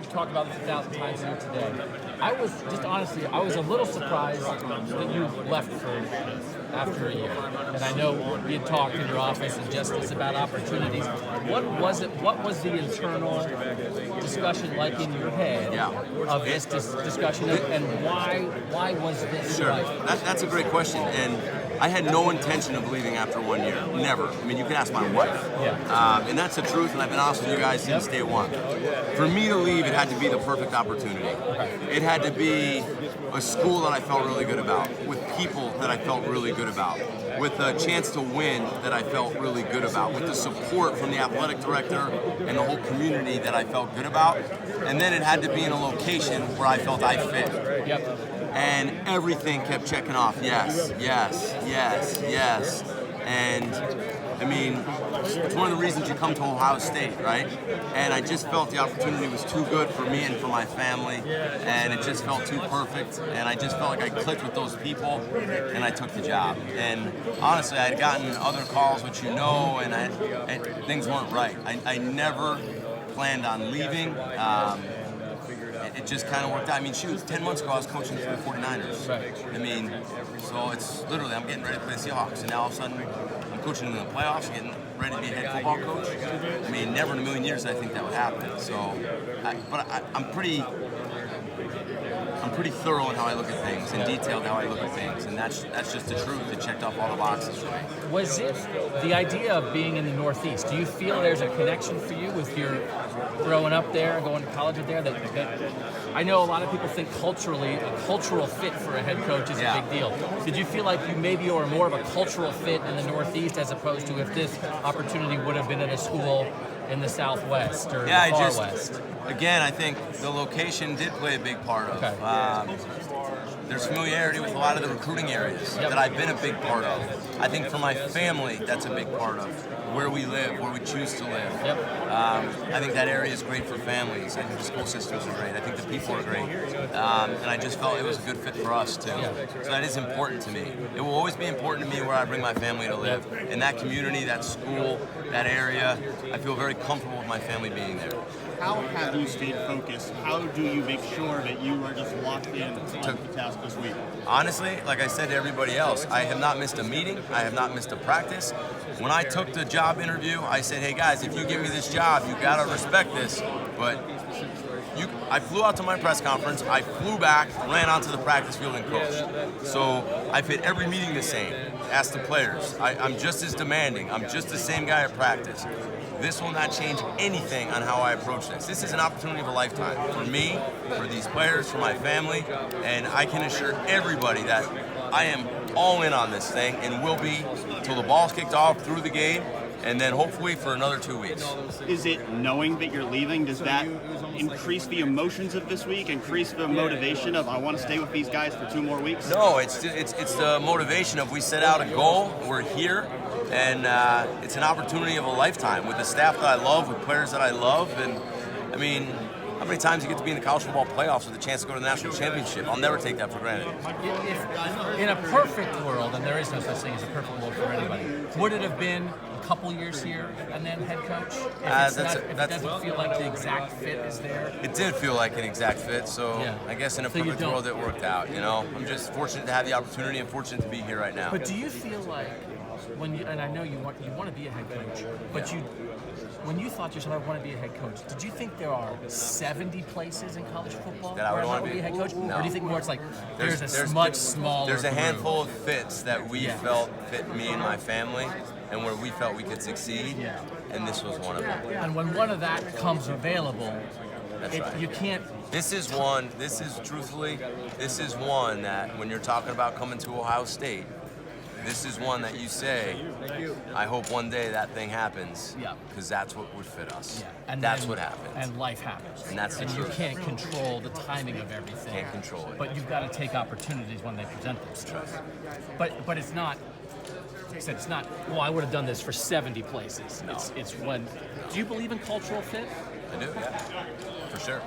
you talked about this 1,000 times here today. I was just honestly, I was a little surprised that you left for after a year. And I know you talked in your office and Justice about opportunities. What was it? What was the internal discussion like in your head of this discussion, and why was this? Sure, right? that's a great question, and I had no intention of leaving after 1 year. Never. I mean, you can ask my wife. And that's the truth, and I've been honest with you guys since day one. For me to leave, it had to be the perfect opportunity. It had to be a school that I felt really good about, with people that I felt really good about, with a chance to win that I felt really good about, with the support from the athletic director and the whole community that I felt good about. And then it had to be in a location where I felt I fit. And everything kept checking off, yes, yes, yes, yes. And I mean, it's one of the reasons you come to Ohio State, right? And I just felt the opportunity was too good for me and for my family, and it just felt too perfect, and I just felt like I clicked with those people, and I took the job. And honestly, I had gotten other calls, which you know, and things weren't right. I never planned on leaving. It just kind of worked out. I mean, shoot, 10 months ago I was coaching for the 49ers. I mean, so it's literally, I'm getting ready to play the Seahawks, and now all of a sudden I'm coaching in the playoffs, getting ready to be a head football coach. I mean, never in a million years did I think that would happen. So, I'm pretty thorough in how I look at things and detailed how I look at things, and that's just the truth. It checked off all the boxes for me. Was it the idea of being in the Northeast? Do you feel there's a connection for you with your growing up there, going to college there? That I know a lot of people think culturally, a cultural fit for a head coach is a big deal. Did you feel like you maybe are more of a cultural fit in the Northeast as opposed to if this opportunity would have been at a school in the Southwest or the far West? Again, I think the location did play a big part of. There's familiarity with a lot of the recruiting areas that I've been a big part of. I think for my family, that's a big part of where we live, where we choose to live. I think that area is great for families. I think the school systems are great. I think the people are great. And I just felt it was a good fit for us, too. So that is important to me. It will always be important to me where I bring my family to live. In that community, that school, that area, I feel very comfortable with my family being there. How have you stayed focused? How do you make sure that you are just locked in on the task this week? Honestly, like I said to everybody else, I have not missed a meeting. I have not missed a practice. When I took the job interview, I said, hey guys, if you give me this job, you gotta respect this. But I flew out to my press conference, I flew back, ran onto the practice field and coached. So I've hit every meeting the same. Ask the players. I'm just as demanding. I'm just the same guy at practice. This will not change anything on how I approach this. This is an opportunity of a lifetime for me, for these players, for my family, and I can assure everybody that I am all in on this thing and will be until the ball's kicked off through the game, and then hopefully for another 2 weeks. Is it knowing that you're leaving? Does that increase the emotions of this week, increase the motivation of I want to stay with these guys for 2 more weeks? No, it's the motivation of we set out a goal, we're here, and it's an opportunity of a lifetime with the staff that I love, with players that I love, and I mean, how many times you get to be in the college football playoffs with a chance to go to the national championship? I'll never take that for granted. If in a perfect world, and there is no such thing as a perfect world for anybody, would it have been a couple years here and then head coach? If it doesn't feel like the exact fit is there? It did feel like an exact fit, so I guess in a perfect world it worked out, you know? I'm just fortunate to have the opportunity and fortunate to be here right now. But do you feel like, and I know you want to be a head coach, but when you thought to yourself, I want to be a head coach, did you think there are 70 places in college football that I would want to be a head coach? No. Or do you think more it's like there's much smaller There's a group? handful of fits that we felt fit me and my family and where we felt we could succeed, and this was one of them. And when one of that comes available, you can't... This is one that when you're talking about coming to Ohio State, this is one that you say, I hope one day that thing happens, because that's what would fit us. And that's what happens. And life happens. And that's the truth. You can't control the timing of everything. Can't control it. But you've got to take opportunities when they present themselves. But it's not, like I said, it's not, well, I would have done this for 70 places. No. It's when, do you believe in cultural fit? I do, yeah, for sure.